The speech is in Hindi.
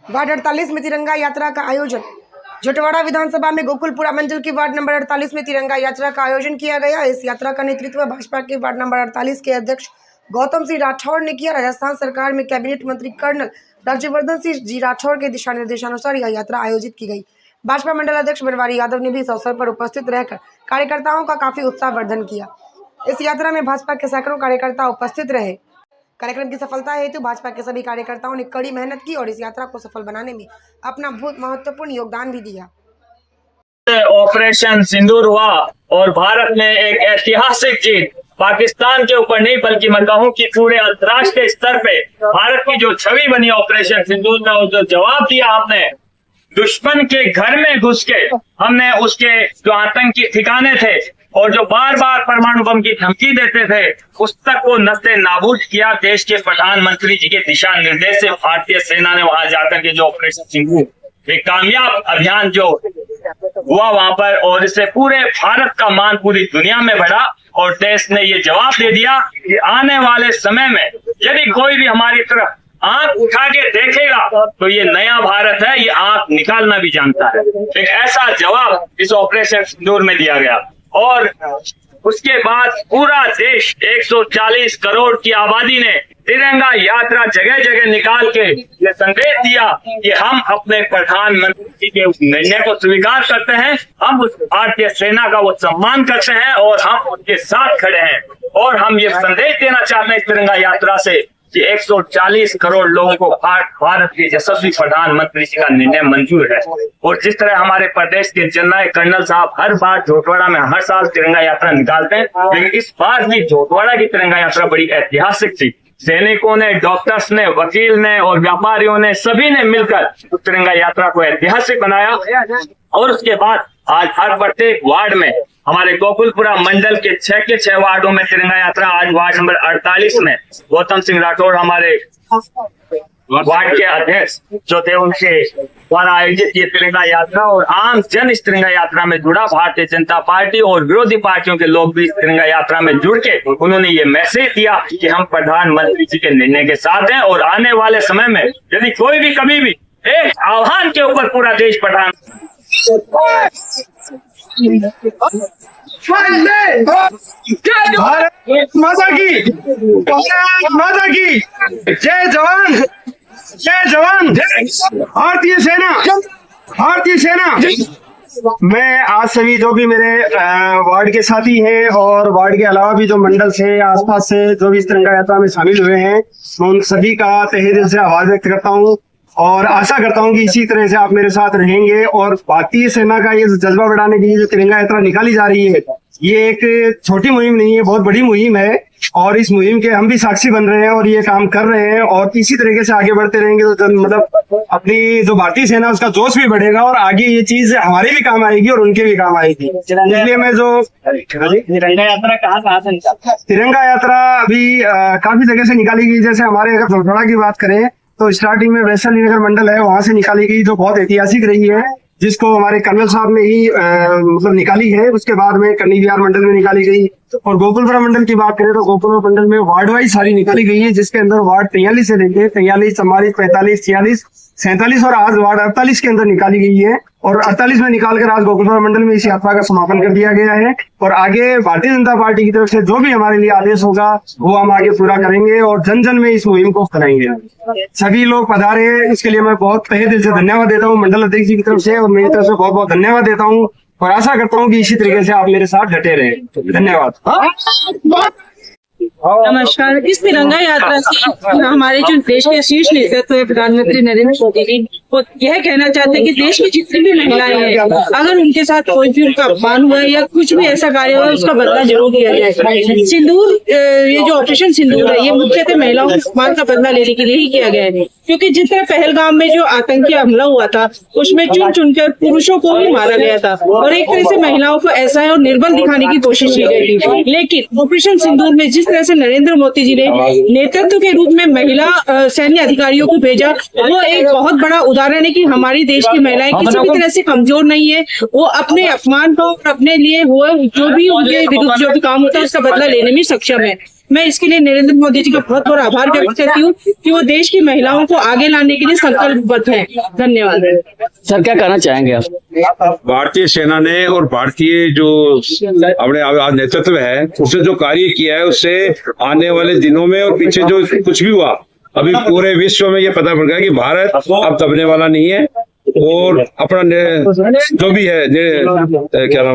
वार्ड 48 में तिरंगा यात्रा का आयोजन। जटवाड़ा विधानसभा में गोकुलपुरा मंडल की वार्ड नंबर 48 में तिरंगा यात्रा का आयोजन किया गया। इस यात्रा का नेतृत्व भाजपा के वार्ड नंबर 48 के अध्यक्ष गौतम सिंह राठौड़ ने किया। राजस्थान सरकार में कैबिनेट मंत्री कर्नल राज्यवर्धन सिंह जी राठौड़ के दिशा निर्देशानुसार यह यात्रा आयोजित की गई। भाजपा मंडल अध्यक्ष बनवारी यादव ने भी इस अवसर पर उपस्थित रहकर कार्यकर्ताओं का काफी उत्साहवर्धन किया। इस यात्रा में भाजपा के सैकड़ों कार्यकर्ता उपस्थित रहे। कार्यक्रम की सफलता हेतु भाजपा के सभी कार्यकर्ताओं ने कड़ी मेहनत की और इस यात्रा को सफल बनाने में अपना बहुत महत्वपूर्ण योगदान भी दिया। ऑपरेशन सिंदूर हुआ और भारत ने एक ऐतिहासिक जीत पाकिस्तान के ऊपर नहीं बल्कि मैं कहूँ कि पूरे अंतर्राष्ट्रीय स्तर पे भारत की जो छवि बनी ऑपरेशन सिंदूर में और जो जवाब दिया हमने दुश्मन के घर में घुस के, हमने उसके जो आतंकी ठिकाने थे और जो बार बार परमाणु बम की धमकी देते थे उस तक को नस्ते नाबूद किया। देश के प्रधानमंत्री जी के दिशा निर्देश से भारतीय सेना ने वहां जाकर के जो ऑपरेशन सिंदूर एक कामयाब अभियान जो हुआ वहां पर, और इससे पूरे भारत का मान पूरी दुनिया में बढ़ा और देश ने ये जवाब दे दिया कि आने वाले समय में यदि कोई भी हमारी तरफ आंख उठा के देखेगा तो ये नया भारत है, ये आंख निकालना भी जानता है। एक ऐसा जवाब इस ऑपरेशन सिंदूर में दिया गया और उसके बाद पूरा देश 140 करोड़ की आबादी ने तिरंगा यात्रा जगह जगह निकाल के ये संदेश दिया कि हम अपने प्रधानमंत्री के उस निर्णय को स्वीकार करते हैं, हम उस भारतीय सेना का वो सम्मान करते हैं और हम उनके साथ खड़े हैं। और हम ये संदेश देना चाहते हैं इस तिरंगा यात्रा से कि 140 करोड़ लोगों को भारत के यशस्वी प्रधानमंत्री जी का निर्णय मंजूर है। और जिस तरह हमारे प्रदेश के जननायक कर्नल साहब हर बार जोटवाड़ा में हर साल तिरंगा यात्रा निकालते हैं, लेकिन इस बार भी जोटवाड़ा की तिरंगा यात्रा बड़ी ऐतिहासिक थी। सैनिकों ने, डॉक्टर्स ने, वकील ने और व्यापारियों ने सभी ने मिलकर तिरंगा यात्रा को ऐतिहासिक बनाया। और उसके बाद आज हर प्रत्येक वार्ड में हमारे गोकुलपुरा मंडल के 6 के 6 वार्डों में तिरंगा यात्रा, आज वार्ड नंबर 48 में गौतम सिंह राठौड़ हमारे वार्ड के अध्यक्ष जो थे उनके द्वारा आयोजित ये तिरंगा यात्रा और आम जन इस तिरंगा यात्रा में जुड़ा। भारतीय जनता पार्टी और विरोधी पार्टियों के लोग भी इस तिरंगा यात्रा में जुड़ के उन्होंने ये मैसेज दिया कि हम प्रधानमंत्री जी के निर्णय के साथ हैं और आने वाले समय में यदि कोई भी कभी भी एक आह्वान के ऊपर पूरा देश प्रधान भारत माता की जय जवान, जय जवान, भारतीय सेना, भारतीय सेना। मैं आज सभी जो भी मेरे वार्ड के साथी हैं और वार्ड के अलावा भी जो मंडल से आसपास से जो भी इस तिरंगा यात्रा में शामिल हुए हैं, मैं उन सभी का तहे दिल से आभार व्यक्त करता हूं और आशा करता हूं कि इसी तरह से आप मेरे साथ रहेंगे। और भारतीय सेना का ये जज्बा बढ़ाने के लिए जो तिरंगा यात्रा निकाली जा रही है, ये एक छोटी मुहिम नहीं है, बहुत बड़ी मुहिम है और इस मुहिम के हम भी साक्षी बन रहे हैं और ये काम कर रहे हैं। और इसी तरीके से आगे बढ़ते रहेंगे तो मतलब अपनी जो भारतीय सेना उसका जोश भी बढ़ेगा और आगे ये चीज हमारे भी काम आएगी और उनके भी काम आएगी। इसलिए मैं जो तिरंगा यात्रा कहाँ से निकालता है? तिरंगा यात्रा अभी काफी जगह से निकाली गई। जैसे हमारे अगर जोटवाड़ा की बात करें तो स्टार्टिंग में वैशाली नगर मंडल है, वहां से निकाली गई जो बहुत ऐतिहासिक रही है, जिसको हमारे कर्नल साहब ने ही मतलब निकाली है। उसके बाद में कन्नी विहार मंडल में निकाली गई और गोकुलपुरा मंडल की बात करें तो गोकुलपुरा मंडल में वार्ड वाइज सारी निकाली गई है, जिसके अंदर वार्ड 43 से लेके 43, 44, 45, 46, 47 और आज वार्ड 48 के अंदर निकाली गई है। और 48 में निकालकर आज गोकुलपुरा मंडल में इस यात्रा का समापन कर दिया गया है। और आगे भारतीय जनता पार्टी की तरफ से जो भी हमारे लिए आदेश होगा वो हम आगे पूरा करेंगे और जन जन में इस मुहिम को फैलाएंगे। सभी लोग पधारे हैं, इसके लिए मैं बहुत तहे दिल से धन्यवाद देता हूँ मंडल अध्यक्ष जी की तरफ से और मेरी तरफ से बहुत बहुत धन्यवाद देता हूँ और आशा करता हूँ कि इसी तरीके से आप मेरे साथ डटे रहे। धन्यवाद। नमस्कार। इस तिरंगा यात्रा से हमारे जो देश के शीर्ष नेतृत्व है प्रधानमंत्री नरेंद्र मोदी जी वो यह कहना चाहते हैं कि देश की जितनी भी महिलाएं हैं अगर उनके साथ कोई भी उनका अपमान हुआ है या कुछ भी ऐसा कार्य हुआ है उसका बदला जरूर लिया जाए। सिंदूर, ये जो ऑपरेशन सिंदूर है ये मुख्यतः महिलाओं के अपमान का बदला लेने के लिए ही किया गया है, क्योंकि जिस तरह पहलगाम में जो आतंकी हमला हुआ था उसमें चुन चुनकर पुरुषों को भी मारा गया था और एक तरह से महिलाओं को ऐसा है और निर्बल दिखाने की कोशिश की गई थी। लेकिन ऑपरेशन सिंदूर में जिस तरह से नरेंद्र मोदी जी ने नेतृत्व के रूप में महिला सैन्य अधिकारियों को भेजा वो एक बहुत बड़ा उदाहरण है कि हमारी देश की महिलाएं किसी भी तरह से कमजोर नहीं है। वो अपने अपमान को और अपने लिए हुए जो भी उनके विरुद्ध जो भी काम होता है उसका बदला लेने में सक्षम है। मैं इसके लिए नरेंद्र मोदी जी का बहुत बहुत आभार व्यक्त करती हूँ कि वो देश की महिलाओं को आगे लाने के लिए संकल्पबद्ध है। धन्यवाद। सर क्या कहना चाहेंगे आप? भारतीय सेना ने और भारतीय जो अपने नेतृत्व है उसने जो कार्य किया है उससे आने वाले दिनों में और पीछे जो कुछ भी हुआ अभी पूरे विश्व में ये पता पड़ गया कि भारत अब दबने वाला नहीं है और अपना जो भी है क्या नाम